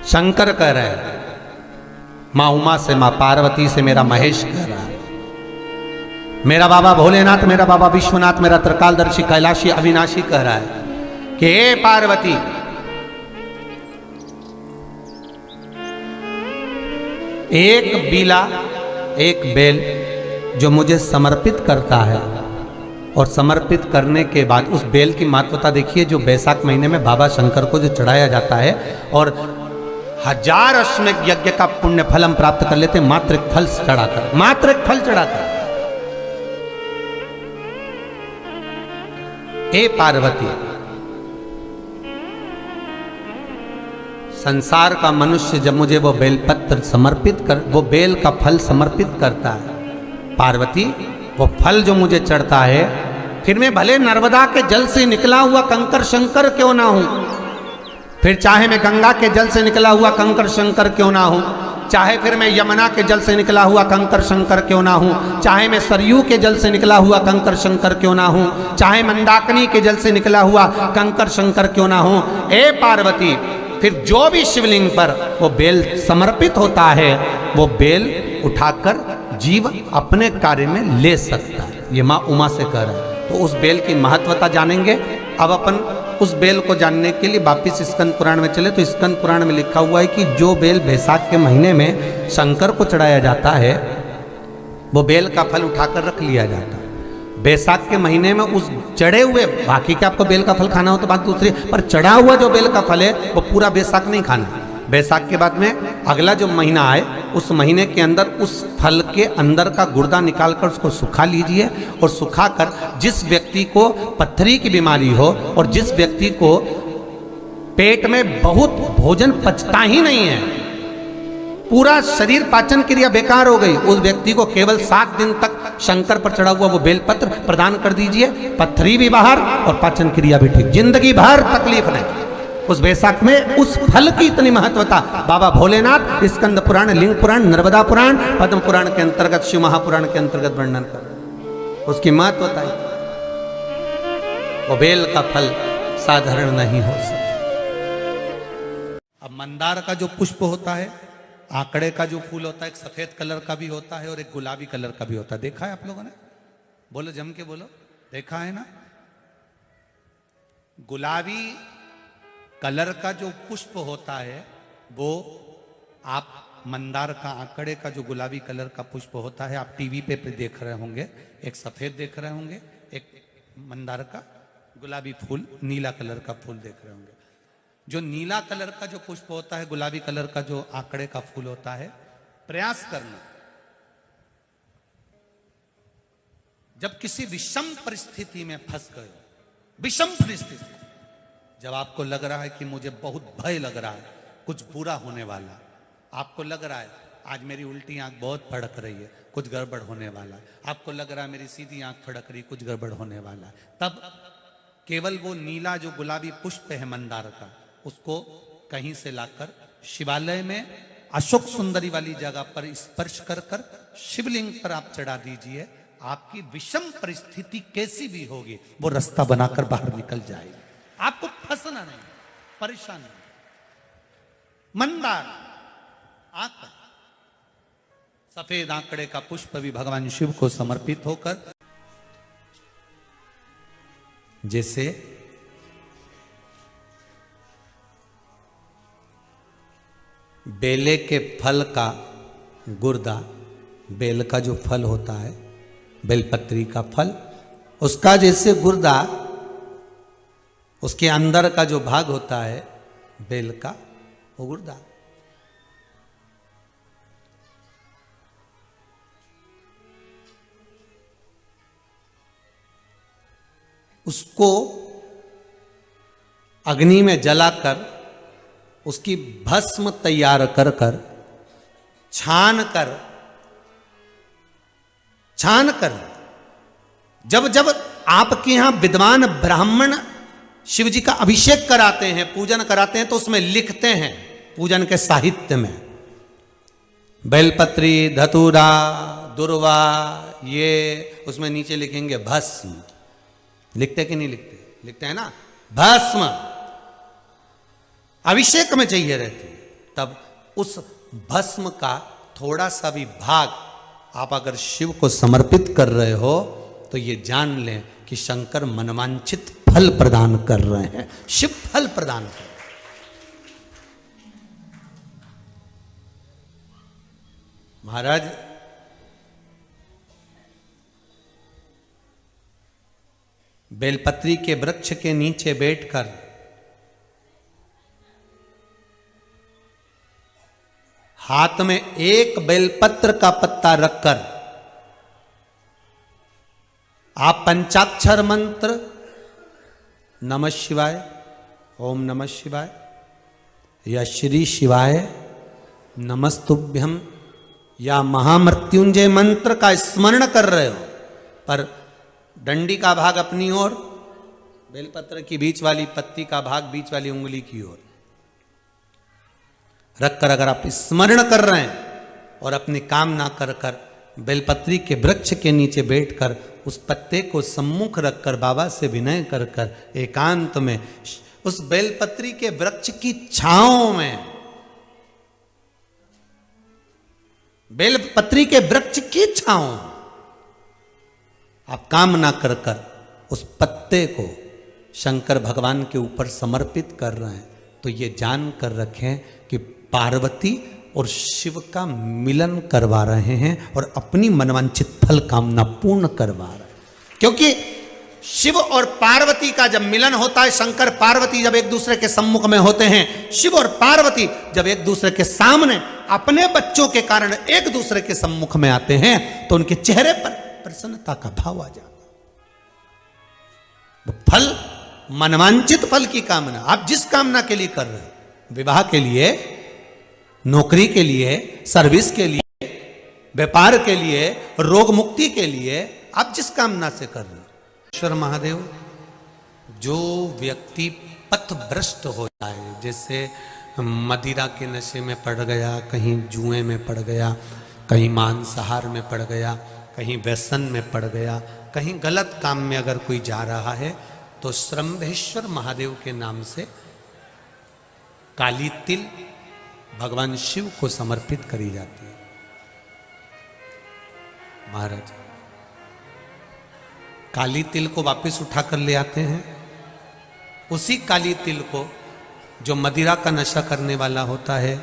शंकर कह रहे हैं, माँ उमा से, माँ पार्वती से मेरा महेश कह रहा है, मेरा बाबा भोलेनाथ, मेरा बाबा विश्वनाथ, मेरा त्रिकालदर्शी कैलाशी अविनाशी कह रहा है कि हे पार्वती, एक बीला, एक बेल जो मुझे समर्पित करता है, और समर्पित करने के बाद उस बेल की महत्वता देखिए, जो बैसाख महीने में बाबा शंकर को जो चढ़ाया जाता है, और 1000 अश्वमेध यज्ञ का पुण्य फल हम प्राप्त कर लेते, मात्र एक फल चढ़ाकर, मात्र एक फल चढ़ाकर। हे पार्वती, संसार का मनुष्य जब मुझे वो बेलपत्र समर्पित कर, वो बेल का फल समर्पित करता है, पार्वती वो फल जो मुझे चढ़ता है, फिर मैं भले नर्मदा के जल से निकला हुआ कंकर शंकर क्यों ना हूं, फिर चाहे मैं गंगा के जल से निकला हुआ कंकर शंकर क्यों ना हूं, चाहे फिर मैं यमुना के जल से निकला हुआ कंकर शंकर क्यों ना हूं, चाहे मैं सरयू के जल से निकला हुआ कंकर शंकर क्यों ना हूं, चाहे मंदाकिनी के जल से निकला हुआ कंकर शंकर क्यों ना हूं, हे पार्वती, फिर जो भी शिवलिंग पर वो बेल समर्पित होता है, वो बेल उठाकर जीव अपने कार्य में ले सकता है। ये माँ उमा से कह रहा है। तो उस बेल की महत्वता जानेंगे। अब अपन उस बेल को जानने के लिए वापिस स्कंद पुराण में चले, तो स्कंद पुराण में लिखा हुआ है कि जो बेल बैसाख के महीने में शंकर को चढ़ाया जाता है, वो बेल का फल उठाकर रख लिया जाता है। बैसाख के महीने में उस चढ़े हुए, बाकी के आपको बेल का फल खाना हो तो बात दूसरी, पर चढ़ा हुआ जो बेल का फल है वो पूरा बैसाख नहीं खाना। बैसाख के बाद में अगला जो महीना आए, उस महीने के अंदर उस फल के अंदर का गुर्दा निकालकर उसको सुखा लीजिए, और सुखाकर जिस व्यक्ति को पथरी की बीमारी हो और जिस व्यक्ति को पेट में बहुत भोजन पचता ही नहीं है, पूरा शरीर पाचन क्रिया बेकार हो गई, उस व्यक्ति को केवल 7 दिन तक शंकर पर चढ़ा हुआ वो बेलपत्र प्रदान कर दीजिए, पथरी भी बाहर और पाचन क्रिया भी ठीक, जिंदगी भर तकलीफ नहीं। उस बैसाख में उस फल की इतनी महत्वता बाबा भोलेनाथ स्कंद पुराण, लिंग पुराण, नर्मदा पुराण, पद्म पुराण के अंतर्गत, शिव महापुराण के अंतर्गत वर्णन कर, उसकी महत्वता है। वो बेल का फल साधारण नहीं हो सकता। अब मंदार का जो पुष्प होता है, आंकड़े का जो फूल होता है, एक सफेद कलर का भी होता है और एक गुलाबी कलर का भी होता है। देखा है आप लोगों ने? बोलो, जम के बोलो, देखा है ना? गुलाबी कलर का जो पुष्प होता है, वो आप मंदार का, आंकड़े का जो गुलाबी कलर का पुष्प होता है, आप टीवी पे देख रहे होंगे, एक सफेद देख रहे होंगे, एक मंदार का गुलाबी फूल, नीला कलर का फूल देख रहे होंगे। जो नीला कलर का जो पुष्प होता है, गुलाबी कलर का जो आंकड़े का फूल होता है, प्रयास करना, जब किसी विषम परिस्थिति में फंस गए, विषम परिस्थिति, जब आपको लग रहा है कि मुझे बहुत भय लग रहा है, कुछ बुरा होने वाला, आपको लग रहा है आज मेरी उल्टी आंख बहुत फड़क रही है, कुछ गड़बड़ होने वाला, आपको लग रहा है मेरी सीधी आंख फड़क रही, कुछ गड़बड़ होने वाला, तब केवल वो नीला जो गुलाबी पुष्प है मंदार का, उसको कहीं से लाकर शिवालय में अशोक सुंदरी वाली जगह पर स्पर्श कर कर शिवलिंग पर आप चढ़ा दीजिए। आपकी विषम परिस्थिति कैसी भी होगी, वो रास्ता बनाकर बाहर निकल जाएगी, आपको फंसना नहीं, परेशान नहीं। मंदार आंकड़ा, सफेद आंकड़े का पुष्प भी भगवान शिव को समर्पित होकर, जैसे बेले के फल का गुर्दा, बेल का जो फल होता है, बेलपत्री का फल, उसका जैसे गुर्दा, उसके अंदर का जो भाग होता है बेल का, वो गुर्दा, उसको अग्नि में जलाकर उसकी भस्म तैयार कर कर छान कर जब जब आपके यहां विद्वान ब्राह्मण शिव जी का अभिषेक कराते हैं, पूजन कराते हैं, तो उसमें लिखते हैं पूजन के साहित्य में, बेलपत्री, धतूरा, दुर्वा, ये उसमें नीचे लिखेंगे भस्म। लिखते कि नहीं लिखते? लिखते हैं ना, भस्म अभिषेक में चाहिए रहती है। तब उस भस्म का थोड़ा सा भी भाग आप अगर शिव को समर्पित कर रहे हो तो ये जान लें कि शंकर मनवांछित फल प्रदान कर रहे हैं, शिव फल प्रदान कर रहे हैं। महाराज बेलपत्री के वृक्ष के नीचे बैठकर हाथ में एक बेलपत्र का पत्ता रखकर आप पंचाक्षर मंत्र नमः शिवाय, ओम नमः शिवाय या श्री शिवाय नमस्तुभ्यम या महामृत्युंजय मंत्र का स्मरण कर रहे हो, पर डंडी का भाग अपनी ओर, बेलपत्र की बीच वाली पत्ती का भाग बीच वाली उंगली की ओर रखकर अगर आप स्मरण कर रहे हैं और अपनी कामना कर कर बेलपत्री के वृक्ष के नीचे बैठकर उस पत्ते को सम्मुख रखकर बाबा से विनय कर कर एकांत में उस बेलपत्री के वृक्ष की छांव में, बेलपत्री के वृक्ष की छांव आप कामना कर कर उस पत्ते को शंकर भगवान के ऊपर समर्पित कर रहे हैं, तो ये जान कर रखें कि पार्वती और शिव का मिलन करवा रहे हैं और अपनी मनवांछित फल कामना पूर्ण करवा रहे हैं। क्योंकि शिव और पार्वती का जब मिलन होता है, शंकर पार्वती जब एक दूसरे के सम्मुख में होते हैं, शिव और पार्वती जब एक दूसरे के सामने अपने बच्चों के कारण एक दूसरे के सम्मुख में आते हैं तो उनके चेहरे पर प्रसन्नता का भाव आ जाता। वो फल, मनवांचित फल की कामना आप जिस कामना के लिए कर रहे हो, विवाह के लिए, नौकरी के लिए, सर्विस के लिए, व्यापार के लिए, रोग मुक्ति के लिए, आप जिस कामना से कर रहे हो। ईश्वर महादेव, जो व्यक्ति पथभ्रष्ट हो जाए, जैसे मदिरा के नशे में पड़ गया, कहीं जुए में पड़ गया, कहीं मांसाहार में पड़ गया, कहीं व्यसन में पड़ गया, कहीं गलत काम में अगर कोई जा रहा है, तो श्रंभेश्वर महादेव के नाम से काली तिल भगवान शिव को समर्पित करी जाती है। महाराज काली तिल को वापस उठा कर ले आते हैं, उसी काली तिल को जो मदिरा का नशा करने वाला होता है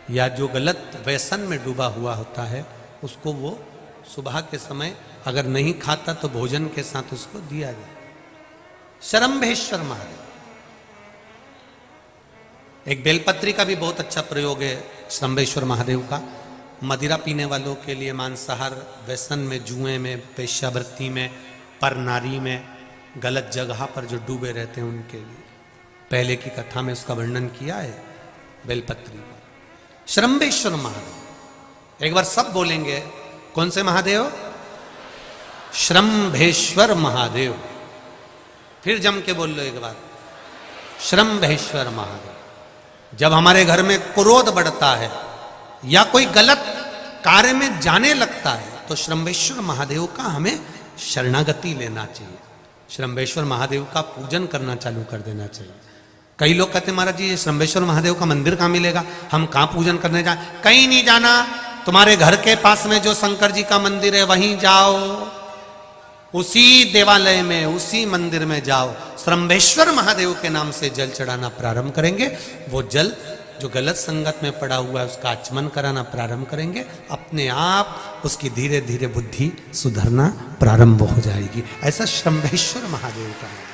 या जो गलत व्यसन में डूबा हुआ होता है, उसको वो सुबह के समय अगर नहीं खाता तो भोजन के साथ उसको दिया जाए। श्रंभेश्वर महादेव, एक बेलपत्री का भी बहुत अच्छा प्रयोग है श्रंभेश्वर महादेव का, मदिरा पीने वालों के लिए, मांसाहार, व्यसन में, जुए में, वेश्यावृत्ति में, पर नारी में, गलत जगह पर जो डूबे रहते हैं उनके लिए। पहले की कथा में उसका वर्णन किया है बेलपत्री का। श्रंभेश्वर महादेव, एक बार सब बोलेंगे, कौन से महादेव? श्रंभेश्वर महादेव। फिर जम के बोल लो एक बार, श्रंभेश्वर महादेव। जब हमारे घर में क्रोध बढ़ता है या कोई गलत कार्य में जाने लगता है तो श्रंभेश्वर महादेव का हमें शरणागति लेना चाहिए, श्रंभेश्वर महादेव का पूजन करना चालू कर देना चाहिए। कई लोग कहते हैं महाराज जी ये श्रंभेश्वर महादेव का मंदिर कहाँ मिलेगा, हम कहाँ पूजन करने जाए? कहीं नहीं जाना, तुम्हारे घर के पास में जो शंकर जी का मंदिर है वहीं जाओ, उसी देवालय में, उसी मंदिर में जाओ, श्रंभेश्वर महादेव के नाम से जल चढ़ाना प्रारंभ करेंगे। वो जल जो गलत संगत में पड़ा हुआ है उसका आचमन कराना प्रारंभ करेंगे, अपने आप उसकी धीरे धीरे बुद्धि सुधरना प्रारंभ हो जाएगी। ऐसा श्रंभेश्वर महादेव का है।